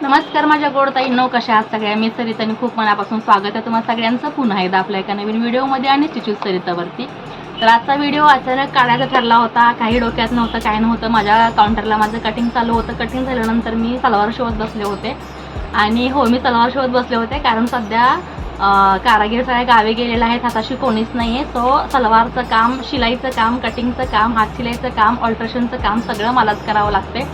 नमस्कार माझ्या गोड ताईंनो, कशा आहात सगळ्या? मी सरिता आणि खूप मनापासून स्वागत आहे तुम्हा सगळ्यांचं पुन्हा एकदा आपल्या एका नवीन व्हिडिओमध्ये आणि स्टिचूज सरितावरती. तर आजचा व्हिडिओ अचानक काढायचा ठरला होता, काही डोक्यात नव्हतं, काय नव्हतं. माझ्या काउंटरला माझं कटिंग चालू होतं. कटिंग झाल्यानंतर मी सलवार शिवत बसले होते आणि हो, मी सलवार शिवत बसले होते कारण सध्या कारागीर सगळ्या गावी गेलेला आहेत, हाताशी कोणीच नाही आहे. सो सलवारचं काम, शिलाईचं काम, कटिंगचं काम, हात शिलाईचं काम, ऑल्ट्रेशनचं काम सगळं मलाच करावं लागते.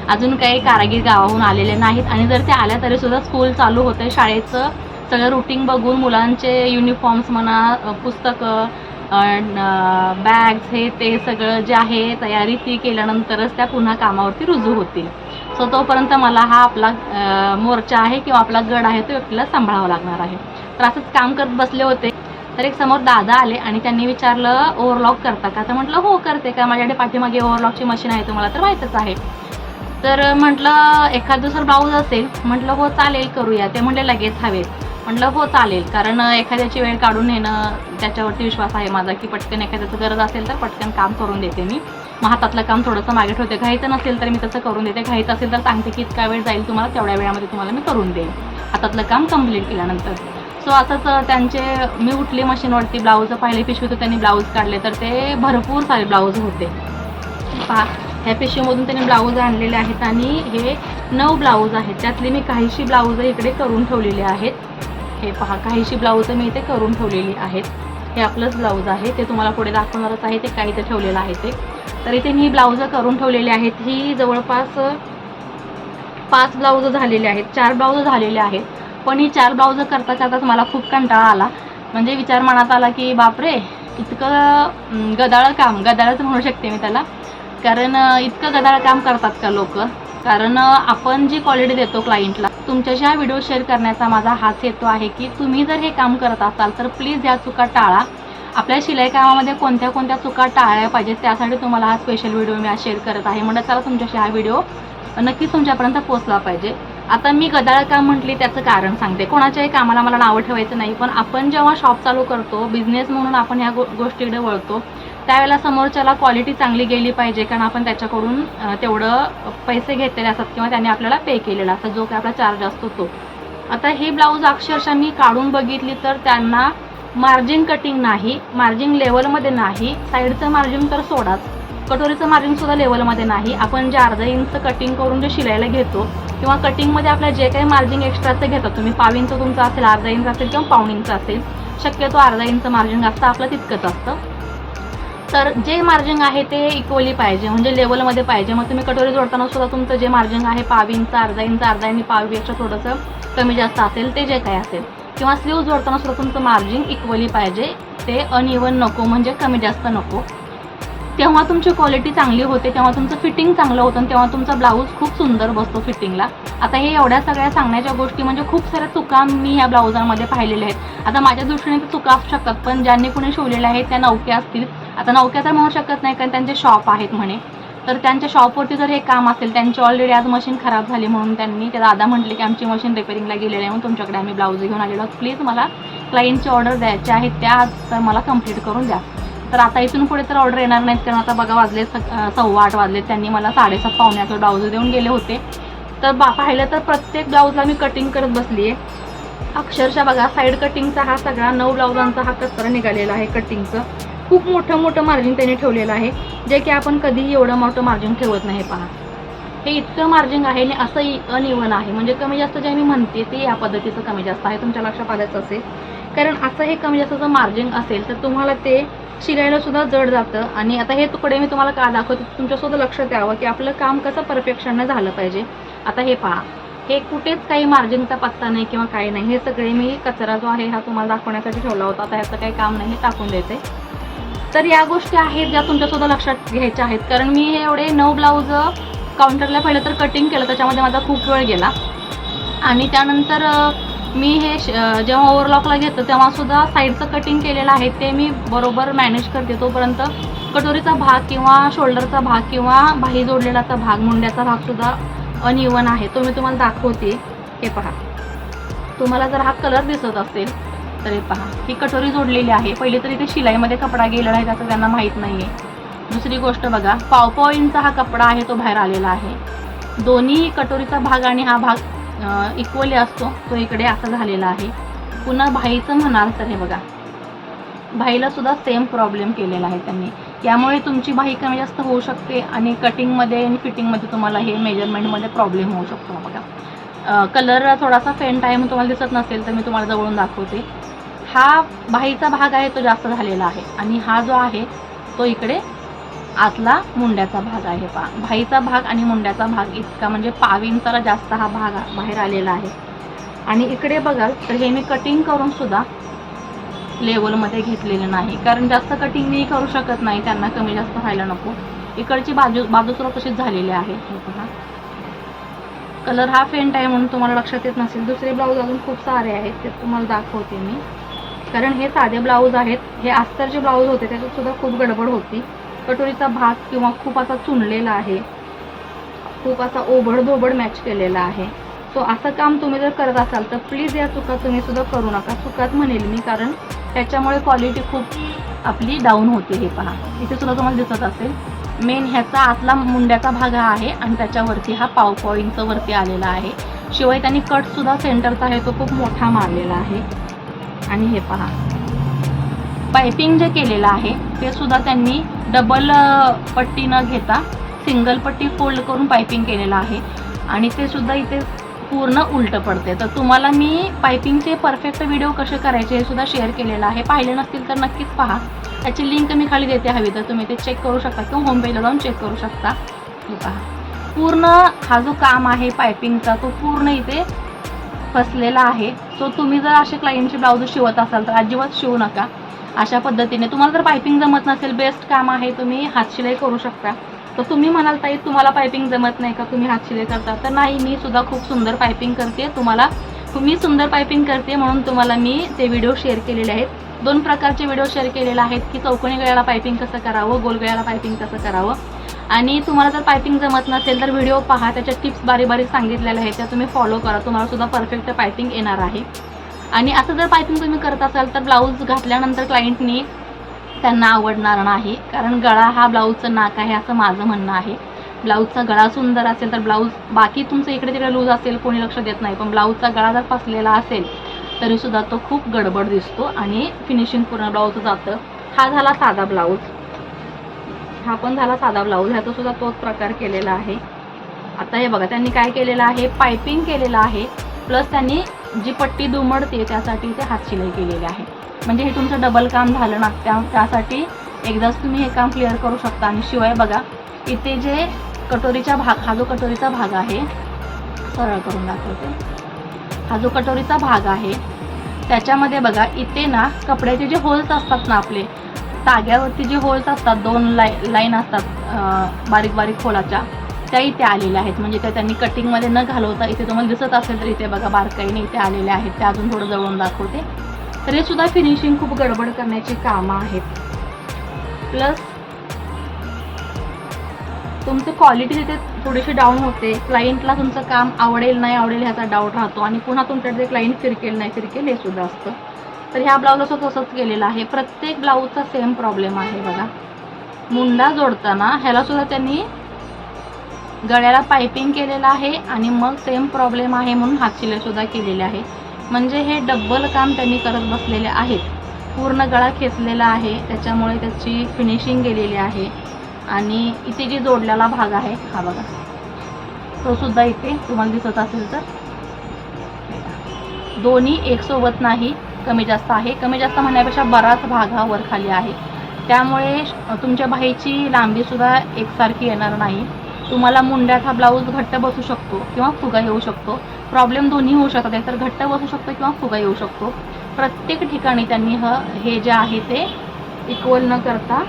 अजून काही कारागीर गावाहून आलेले नाहीत आणि जर ते आल्या तरीसुद्धा स्कूल चालू होते. शाळेचं सगळं रुटीन बघून मुलांचे युनिफॉर्म्स म्हणा, पुस्तकं, बॅग्स, हे ते सगळं जे आहे तयारी ती केल्यानंतरच त्या पुन्हा कामावरती रुजू होतील. सो तोपर्यंत मला हा आपला मोर्चा आहे किंवा आपला गड आहे तो एकटीला सांभाळावा लागणार आहे. तर असंच काम करत बसले होते तर एक समोर दादा आले आणि त्यांनी विचारलं, ओव्हरलॉक करता का? तर म्हटलं हो करते. का माझ्याकडे पाठीमागे ओव्हरलॉकची मशीन आहे, तुम्हाला तर माहीतच आहे. तर म्हटलं एखाद दुसरं ब्लाऊज असेल, म्हटलं हो चालेल करूया. ते म्हटले लगेच हवे. म्हटलं हो चालेल, कारण एखाद्याची वेळ काढून नेणं त्याच्यावरती विश्वास आहे माझा की पटकन एखाद्याचं गरज असेल तर पटकन काम करून देते मी. मग हातातलं काम थोडंसं मागे ठेवते. घाईचं नसेल तर मी तसं करून देते, घाईत असेल तर सांगते की इतका वेळ जाईल तुम्हाला, तेवढ्या वेळामध्ये तुम्हाला मी करून देईन हातातलं काम कंप्लीट केल्यानंतर. सो असंच त्यांचे मी उठली मशीनवरती, ब्लाऊज पाहिले, पिशवीतून त्यांनी ब्लाऊज काढले तर ते भरपूर सारे ब्लाऊज होते. पहा, ह्या पिशवीमधून त्यांनी ब्लाऊज आणलेले आहेत आणि हे 9 ब्लाऊज आहेत. त्यातली मी काहीशी ब्लाऊज इकडे करून ठेवलेली आहेत. हे पहा, काहीशी ब्लाऊज मी इथे करून ठेवलेली आहेत. हे आपलंच ब्लाऊज आहे, ते तुम्हाला पुढे दाखवणारच आहे, ते काही इथे ठेवलेलं आहे ते. तर इथे मी ब्लाऊज करून ठेवलेली आहेत. ही जवळपास 5 ब्लाऊज झालेले आहेत, 4 ब्लाऊज झालेले आहेत. पण ही 4 ब्लाऊज करता करताच मला खूप कंटाळा आला. म्हणजे विचार मनात आला की बापरे, इतकं गदाळ काम, गदाळच म्हणू शकते मी त्याला. कारण इतकं गदाळ काम करतात का लोक? कारण आपण जी क्वालिटी देतो क्लायंटला, तुमच्याशी हा व्हिडिओ शेअर करण्याचा माझा हाच हेतू आहे की तुम्ही जर हे काम करत असाल तर प्लीज या चुका टाळा. आपल्या शिलाई कामामध्ये कोणत्या कोणत्या चुका टाळल्या पाहिजेत त्यासाठी तुम्हाला हा स्पेशल व्हिडिओ मी आज शेअर करत आहे. म्हणून चला तुमच्याशी हा व्हिडिओ नक्कीच तुमच्यापर्यंत पोहोचला पाहिजे. आता मी गदाळ काम म्हटली त्याचं कारण सांगते. कोणाच्याही कामाला मला नावं ठेवायचं नाही, पण आपण जेव्हा शॉप चालू करतो, बिझनेस म्हणून आपण ह्या गोष्टीकडे वळतो, त्यावेळेला समोरच्याला क्वालिटी चांगली गेली पाहिजे. कारण आपण त्याच्याकडून तेवढं पैसे घेतलेले असतात किंवा त्याने आपल्याला पे केलेला असतात, जो काय आपला चार्ज असतो तो. आता हे ब्लाऊज अक्षरशः मी काढून बघितली तर त्यांना मार्जिन कटिंग नाही, मार्जिन लेवलमध्ये नाही, साईडचं मार्जिन तर सोडाच, कटोरीचं मार्जिनसुद्धा लेवलमध्ये नाही. आपण जे अर्धा इंच कटिंग करून जे शिलायला घेतो किंवा कटिंगमध्ये आपल्या जे काही मार्जिन एक्स्ट्राचं घेतात तुम्ही, पाव इंच तुमचं असेल, अर्धा इंच असेल किंवा पाऊण इंच असेल, शक्यतो अर्धा इंच मार्जिन असतं आपलं, तितकंच असतं. तर जे मार्जिन आहे ते इक्वली पाहिजे, म्हणजे लेवलमध्ये पाहिजे. मग तुम्ही कटोरी जोडताना सुद्धा तुमचं जे मार्जिन आहे पाव इंच, अर्धा इंच, अर्धा आणि पावपेक्षा थोडंसं कमी जास्त असेल, ते जे काय असेल, किंवा स्लीव जोडताना सुद्धा तुमचं मार्जिन इक्वली पाहिजे. ते अनइवन नको, म्हणजे कमी जास्त नको. तेव्हा तुमची क्वालिटी चांगली होते, तेव्हा तुमचं फिटिंग चांगलं होतं आणि तेव्हा तुमचा ब्लाऊज खूप सुंदर बसतो फिटिंगला. आता हे एवढ्या सगळ्या सांगण्याच्या गोष्टी म्हणजे खूप साऱ्या चुका मी ह्या ब्लाऊजांमध्ये पाहिलेल्या आहेत. आता माझ्या दृष्टीने ते चुका असू शकतात, पण ज्यांनी कुणी शिवलेल्या आहेत त्या नवक्या असतील. आता नवक्या तर म्हणू शकत नाही कारण त्यांचे शॉप आहेत म्हणे. तर त्यांच्या शॉपवरती जर हे काम असेल, त्यांची ऑलरेडी आज मशीन खराब झाली म्हणून त्यांनी ते दादा म्हटले की आमची मशीन रिपेरिंगला गेलेली आहे, म्हणून तुमच्याकडे आम्ही ब्लाऊज घेऊन आलेलो आहोत, प्लीज मला क्लायंटची ऑर्डर द्यायची आहे, त्या आज तर मला कंप्लीट करून द्या. तर आता इथून पुढे तर ऑर्डर येणार नाहीत, कारण आता बघा वाजले 7:15 वाजले. त्यांनी मला 7:30 पावणे 8 ब्लाऊज देऊन गेले होते. तर पाहिलं तर प्रत्येक ब्लाऊजला मी कटिंग करत बसली आहे. अक्षरशः बघा, साईड कटिंगचा हा सगळा 9 ब्लाऊजांचा हा कचरा निघालेला आहे कटिंगचं. खूप मोठं मार्जिन त्यांनी ठेवलेलं आहे, जे की आपण कधीही एवढं मोठं मार्जिन ठेवत नाही. पहा, हे इतकं मार्जिन आहे आणि असं अनइवन आहे, म्हणजे कमी जास्त जे मी म्हणते ते या पद्धतीचं कमी जास्त आहे. तुमच्या लक्षात आलंच असेल, कारण असं हे कमी जास्तचं मार्जिन असेल तर तुम्हाला ते शिलायला सुद्धा जड जातं. आणि आता हे तुकडे मी तुम्हाला का दाखवते, तुमच्यासुद्धा लक्षात यावं की आपलं काम कसं परफेक्शनने झालं पाहिजे. आता हे पहा, हे कुठेच काही मार्जिनचा पत्ता नाही किंवा काही नाही. हे सगळे मी कचरा जो आहे हा तुम्हाला दाखवण्यासाठी ठेवला होता. आता ह्याचं काही काम नाही, हे टाकून देते. तर या गोष्टी आहेत ज्या तुमच्यासुद्धा लक्षात घ्यायच्या आहेत, कारण मी हे एवढे 9 ब्लाऊज काउंटरला पहिलं तर कटिंग केलं, त्याच्यामध्ये माझा खूप वेळ गेला. आणि त्यानंतर मी हे जेव्हा ओव्हरलॉकला घेतो तेव्हासुद्धा साईडचं कटिंग केलेलं आहे, ते मी बरोबर मॅनेज करते. तोपर्यंत कटोरीचा भाग किंवा शोल्डरचा भाग किंवा बाही जोडलेलाचा भाग, मुंड्याचा भागसुद्धा अनइवन आहे, तो मी तुम्हाला दाखवते. हे पहा, तुम्हाला जर हा कलर दिसत असेल तर हे पहा, ही कटोरी जोडलेली आहे. पहिले तरी ते शिलाईमध्ये कपडा गेलेला आहे त्याचं त्यांना माहीत नाही आहे. दुसरी गोष्ट बघा, पाव इंचचा हा कपडा आहे तो बाहेर आलेला आहे. दोन्ही कटोरीचा भाग आणि हा भाग इक्वली असतो तो इकडे असा झालेला आहे. पुन्हा भाईचं म्हणाल तर हे बघा, भाईला सुद्धा सेम प्रॉब्लेम केलेला आहे त्यांनी. यामुळे तुमची भाई कमी जास्त होऊ शकते आणि कटिंगमध्ये आणि फिटिंगमध्ये तुम्हाला हे मेजरमेंटमध्ये प्रॉब्लेम होऊ शकतो. बघा कलर थोडासा फेंट आहे, मग तुम्हाला दिसत नसेल तर मी तुम्हाला जवळून दाखवते. हा भाईचा भाग आहे तो जास्त झालेला आहे आणि हा जो आहे तो इकडे आतला मुंड्याचा भाग आहे. पहा भाईचा भाग आणि मुंड्याचा भाग इतका म्हणजे पावींचा जास्त हा भाग बाहेर आलेला आहे. आणि इकडे बघाल तर हे मी कटिंग करून सुद्धा लेवलमध्ये घेतलेलं नाही, कारण जास्त कटिंग मी करू शकत नाही, त्यांना कमी जास्त व्हायला नको. इकडची बाजू सुद्धा तशीच झालेली आहे. पहा कलर हा फेंट आहे म्हणून तुम्हाला लक्षात येत नसेल. दुसरे ब्लाऊज अजून खूप सारे आहेत ते तुम्हाला दाखवते मी, कारण हे साधे ब्लाऊज आहेत. हे अस्तरचे ब्लाऊज होते त्याच्यात सुद्धा खूप गडबड होती. कटोरीचा भाग किंवा खूप असा चुनलेला आहे, खूप असा ओबडधोबड मॅच केलेला आहे. सो असं काम तुम्ही जर करत असाल तर प्लीज या चुका तुम्ही सुद्धा करू नका. चुकाच म्हणेल मी, कारण त्याच्यामुळे क्वालिटी खूप आपली डाऊन होते. हे पहा इथे सुद्धा तुम्हाला दिसत असेल. मेन ह्याचा आतला मुंड्याचा भाग हा आहे आणि त्याच्यावरती हा पाव इंच वरती आलेला आहे. शिवाय त्यांनी कटसुद्धा सेंटरचा आहे तो खूप मोठा मारलेला आहे. आणि हे पहा पायपिंग जे केलेलं आहे ते सुद्धा त्यांनी डबल पट्टी न घेता सिंगल पट्टी फोल्ड करून पायपिंग केलेलं आहे आणि ते सुद्धा इथे पूर्ण उलटं पडते. तर तुम्हाला मी पायपिंगचे परफेक्ट व्हिडिओ कसे करायचे हे सुद्धा शेअर केलेलं आहे. पाहिले नसतील तर नक्कीच पहा, त्याची लिंक मी खाली देते, हवी तर तुम्ही ते चेक करू शकता किंवा होम पेजला जाऊन चेक करू शकता. हे पहा पूर्ण हा जो काम आहे पायपिंगचा तो पूर्ण इथे फसलेला आहे. सो तुम्ही जर असे क्लायंटचे ब्लाऊज शिवत असाल तर अजिबात शिवू नका अशा पद्धतीने. तुम्हाला जर पायपिंग जमत नसेल, बेस्ट काम आहे, तुम्ही हातशिलाई करू शकता. तर तुम्ही म्हणाल ताई तुम्हाला पायपिंग जमत नाही का, तुम्ही हातशिलाई करता? तर नाही, मी सुद्धा खूप सुंदर पायपिंग करते. मी सुंदर पायपिंग करते म्हणून तुम्हाला मी ते व्हिडिओ शेअर केलेले आहेत. 2 प्रकारचे व्हिडिओ शेअर केलेले आहेत की चौकोनी गळ्याला पायपिंग कसं करावं, गोल गळ्याला पायपिंग कसं करावं. आणि तुम्हाला जर पायपिंग जमत नसेल तर व्हिडिओ पहा, त्याच्या टिप्स बारीक सांगितलेल्या आहेत, त्या तुम्ही फॉलो करा, तुम्हाला सुद्धा परफेक्ट पायपिंग येणार आहे. आणि असं जर पायपिंग तुम्ही करत असाल तर ब्लाऊज घातल्यानंतर क्लायंटनी त्यांना आवडणार नाही, कारण गळा हा ब्लाऊजचं नाक आहे असं माझं म्हणणं आहे. ब्लाऊजचा गळा सुंदर असेल तर ब्लाऊज बाकी तुमचं इकडे तिकडे लूज असेल कोणी लक्ष देत नाही, पण ब्लाऊजचा गळा जर फसलेला असेल तरीसुद्धा तो खूप गडबड दिसतो आणि फिनिशिंग पूर्ण ब्लाऊज जातं. हा झाला साधा ब्लाऊज, हा पण झाला साधा ब्लाऊज, ह्याचा सुद्धा तोच प्रकार केलेला आहे. आता हे बघा त्यांनी काय केलेलं आहे, पायपिंग केलेलं आहे प्लस त्यांनी जी पट्टी दुमडते त्यासाठी ते हातशिलाई केलेली आहे. म्हणजे हे तुमचं डबल काम झालं ना, त्यासाठी एकदाच तुम्ही हे काम क्लिअर करू शकता. आणि शिवाय बघा इथे जे कटोरीचा भाग, हा जो कटोरीचा भाग आहे, सरळ करून दाखवते, हा जो कटोरीचा भाग आहे त्याच्यामध्ये बघा इथे ना कपड्याचे जे होल्स असतात ना, आपले ताग्यावरती जे होल्स असतात, 2 लाईन असतात बारीक बारीक खोलाच्या, त्या इथे आलेल्या आहेत. म्हणजे त्या त्यांनी कटिंगमध्ये न घालवता इथे तुम्हाला दिसत असेल तर इथे बघा बारकाईने इथे आलेल्या आहेत. त्या अजून थोडं जवळून दाखवते. तर हे सुद्धा फिनिशिंग खूप गडबड करण्याची कामं आहेत. प्लस तुमची क्वालिटी तिथे थोडीशी डाऊन होते. क्लायंटला तुमचं काम आवडेल नाही आवडेल ह्याचा डाऊट राहतो आणि पुन्हा तुमच्याकडे क्लायंट फिरकेल नाही फिरकेल हे सुद्धा असतं. तर ह्या ब्लाऊजला सुद्धा तसंच केलेलं आहे. प्रत्येक ब्लाऊजचा सेम प्रॉब्लेम आहे. बघा मुंडा जोडताना ह्याला सुद्धा त्यांनी गळ्याला पायपिंग केलेलं आहे आणि मग सेम प्रॉब्लेम आहे म्हणून हातशिलाई सुद्धा केलेली आहे. म्हणजे हे डबल काम त्यांनी करत बसलेले आहेत. पूर्ण गळा खेचलेला आहे त्याच्यामुळे त्याची फिनिशिंग गेलेली आहे. आणि इथे जे जोडलेला भाग आहे हा बघा, तो सुद्धा इथे तुम्हाला दिसत असेल तर दोन्ही एकसोबत नाही, कमी जास्त आहे. कमी जास्त म्हणण्यापेक्षा बराच भाग हा वर खाली आहे. त्यामुळे तुमच्या बाहीची लांबीसुद्धा एकसारखी येणार नाही. तुम्हाला मुंड्यात हा ब्लाऊज घट्ट बसू शकतो किंवा फुगा येऊ शकतो. प्रॉब्लेम दोन्ही होऊ शकतात, एकतर घट्ट बसू शकतो किंवा फुगा येऊ शकतो. प्रत्येक ठिकाणी त्यांनी हे जे आहे ते इक्वल न करता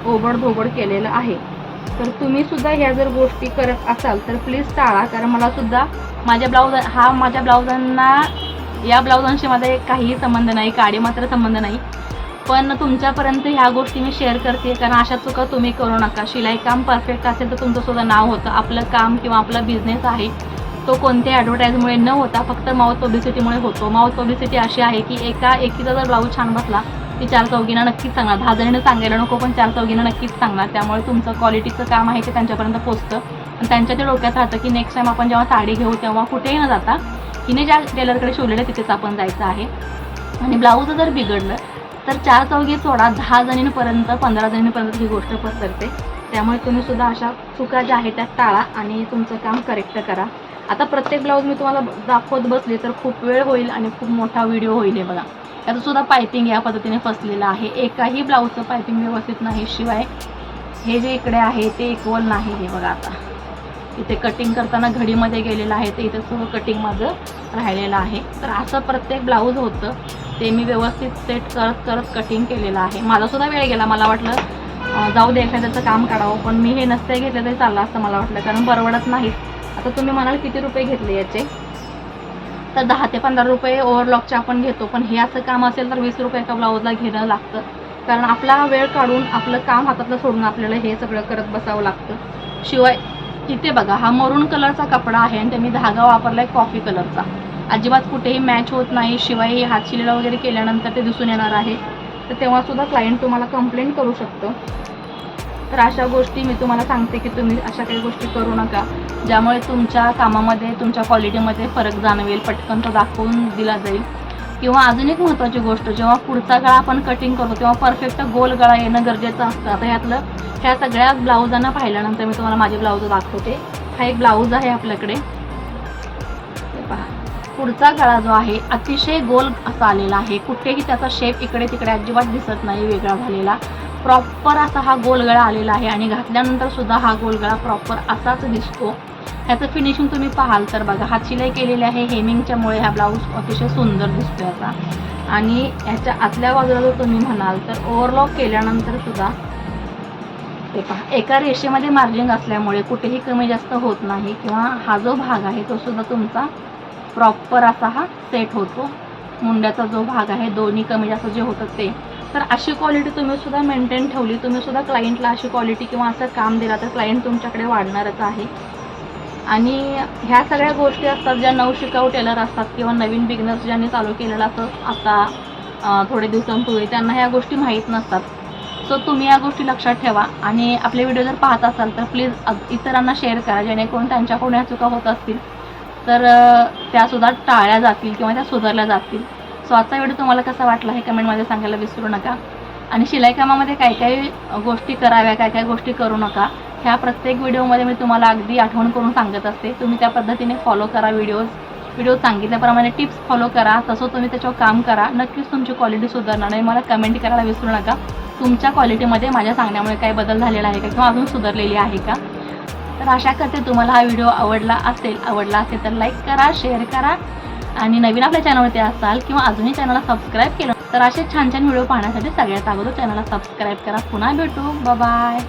ओबडधोबड केलेलं आहे. तर तुम्ही सुद्धा ह्या जर गोष्टी करत असाल तर प्लीज टाळा, कारण मला सुद्धा माझ्या ब्लाऊजांना या ब्लाऊजांशी माझा काहीही संबंध नाही, काडी मात्र संबंध नाही, पण तुमच्यापर्यंत ह्या गोष्टी मी शेअर करते कारण अशा चुका तुम्ही करू नका. शिलाई काम परफेक्ट असेल तर तुमचं सुद्धा नाव होतं. आपलं काम किंवा आपला बिझनेस आहे तो कोणत्याही ॲडव्हर्टाईजमुळे न होता फक्त माउथ पब्लिसिटीमुळे होतो. माउथ पब्लिसिटी अशी आहे की एकीचा जर ब्लाऊज छान बसला ती 4 चौघींना नक्कीच सांगणार. 10 जणींना सांगायला नको, पण 4 चौघींना नक्कीच सांगणार. त्यामुळे तुमचं क्वालिटीचं काम आहे ते त्यांच्यापर्यंत पोचतं आणि त्यांच्या ते डोक्यात राहतं की नेक्स्ट टाईम आपण जेव्हा साडी घेऊ तेव्हा कुठेही न जाता हिने ज्या टेलरकडे शिवलेलं तिथेच आपण जायचं आहे. आणि ब्लाऊज जर बिघडलं तर 4 चौघी सोडा 10 जणींपर्यंत 15 जणींपर्यंत ही गोष्ट पसरते. त्यामुळे तुम्ही सुद्धा अशा चुका ज्या आहेत त्या टाळा आणि तुमचं काम करेक्ट करा. आता प्रत्येक ब्लाऊज मी तुम्हाला दाखवत बसले तर खूप वेळ होईल आणि खूप मोठा व्हिडिओ होईल. हे बघा, याचं सुद्धा पायपिंग या पद्धतीने फसलेलं आहे. एकाही ब्लाऊजचं पायपिंग व्यवस्थित नाही. शिवाय हे जे इकडे आहे ते इक्वल नाही. हे बघा, आता इथे कटिंग करताना घडीमध्ये गेलेलं आहे, ते इथे सगळं कटिंग माझं राहिलेलं आहे. तर असं प्रत्येक ब्लाऊज होतं, ते मी व्यवस्थित सेट करत करत कटिंग केलेलं आहे. माझासुद्धा वेळ गेला. मला वाटलं जाऊ दे एखाद्याचं काम काढावं, पण मी हे नसते घेतलं तरी चाललं असतं मला वाटलं, कारण परवडत नाही. आता तुम्ही म्हणाल किती रुपये घेतले याचे, तर 10 ते 15 रुपये ओव्हरलॉकचे आपण घेतो. पण हे असं काम असेल तर 20 रुपये एका ब्लाऊजला घेणं लागतं, कारण आपला वेळ काढून आपलं काम हातातलं सोडून आपल्याला हे सगळं करत बसावं लागतं. शिवाय इथे बघा, हा मरून कलरचा कपडा आहे आणि त्यांनी धागा वापरला आहे कॉफी कलरचा. अजिबात कुठेही मॅच होत नाही. शिवाय हात शिलेला वगैरे केल्यानंतर ते दिसून येणार आहे, तर तेव्हासुद्धा क्लायंट तुम्हाला कंप्लेंट करू शकतो. तर अशा गोष्टी मी तुम्हाला सांगते की तुम्ही अशा काही गोष्टी करू नका, ज्यामुळे तुमच्या कामामध्ये तुमच्या क्वालिटीमध्ये फरक जाणवेल, पटकन तो दाखवून दिला जाईल. किंवा अजून एक महत्त्वाची गोष्ट, जेव्हा पुढचा गळा आपण कटिंग करतो तेव्हा परफेक्ट गोल गळा येणं गरजेचं असतं. आता ह्या सगळ्या ब्लाऊजांना पाहिल्यानंतर मी तुम्हाला माझे ब्लाऊज दाखवते. हा एक ब्लाऊज आहे आपल्याकडे, हे पहा. पुढचा गळा जो आहे अतिशय गोल असा आलेला आहे. कुठेही त्याचा शेप इकडे तिकडे अजिबात दिसत नाही वेगळा झालेला. प्रॉपर असा हा गोल गळा आलेला आहे आणि घातल्यानंतर सुद्धा हा गोल गळा प्रॉपर असाच दिसतो. ह्याचं फिनिशिंग तुम्ही पाहाल तर बघा, हात शिलाई केलेली आहे. हेमिंगच्यामुळे हा ब्लाऊज अतिशय सुंदर दिसतो याचा. आणि ह्याच्या आतल्या बाजूला जर तुम्ही म्हणाल तर ओव्हरलॉक केल्यानंतर सुद्धा हे पहा, एका रेषेमध्ये मार्जिंग असल्यामुळे कुठेही कमी जास्त होत नाही. किंवा हा जो भाग आहे तो सुद्धा तुमचा प्रॉपर असा हा सेट होतो. मुंड्याचा जो भाग आहे दोन्ही कमी जास्त जे होतं ते. तर अशी क्वालिटी तुम्ही सुद्धा मेंटेन ठेवली, तुम्ही सुद्धा क्लायंटला अशी क्वालिटी किंवा असं काम दिला तर क्लायंट तुमच्याकडे वाढणारच आहे. आणि ह्या सगळ्या गोष्टी असतात ज्या नवशिकाऊ टेलर असतात किंवा नवीन बिझनेस ज्यांनी चालू केलेला असं आता थोडे दिवसांपूर्वी, त्यांना ह्या गोष्टी माहीत नसतात. सो तुम्ही या गोष्टी लक्षात ठेवा आणि आपले व्हिडिओ जर पाहत असाल तर प्लीज इतरांना शेअर करा, जेणेकरून त्यांच्याकडून ह्या चुका होत असतील तर त्यासुद्धा टाळल्या जातील किंवा त्या सुधारल्या जातील. सो आजचा व्हिडिओ तुम्हाला कसा वाटला हे कमेंटमध्ये सांगायला विसरू नका. आणि शिलाई कामामध्ये काय काय गोष्टी कराव्या, काय काय गोष्टी करू नका, ह्या प्रत्येक व्हिडिओमध्ये मी तुम्हाला अगदी आठवण करून सांगत असते. तुम्ही त्या पद्धतीने फॉलो करा. व्हिडिओ सांगितल्याप्रमाणे टिप्स फॉलो करा, तसं तुम्ही त्याच्यावर काम करा. नक्कीच तुमची क्वालिटी सुधारणार आणि मला कमेंट करायला विसरू नका, तुमच्या क्वालिटीमध्ये माझ्या सांगण्यामुळे काही बदल झालेला आहे का किंवा अजून सुधारलेली आहे का. तर आशा करते तुम्हाला हा व्हिडिओ आवडला असेल तर लाईक करा, शेअर करा. आणि नवीन आपल्या चॅनलवरती असाल किंवा अजूनही चॅनलला सबस्क्राईब केलं तर असे छान छान व्हिडिओ पाहण्यासाठी सगळ्यात अगोदर चॅनलला सबस्क्राईब करा. पुन्हा भेटू, बाय.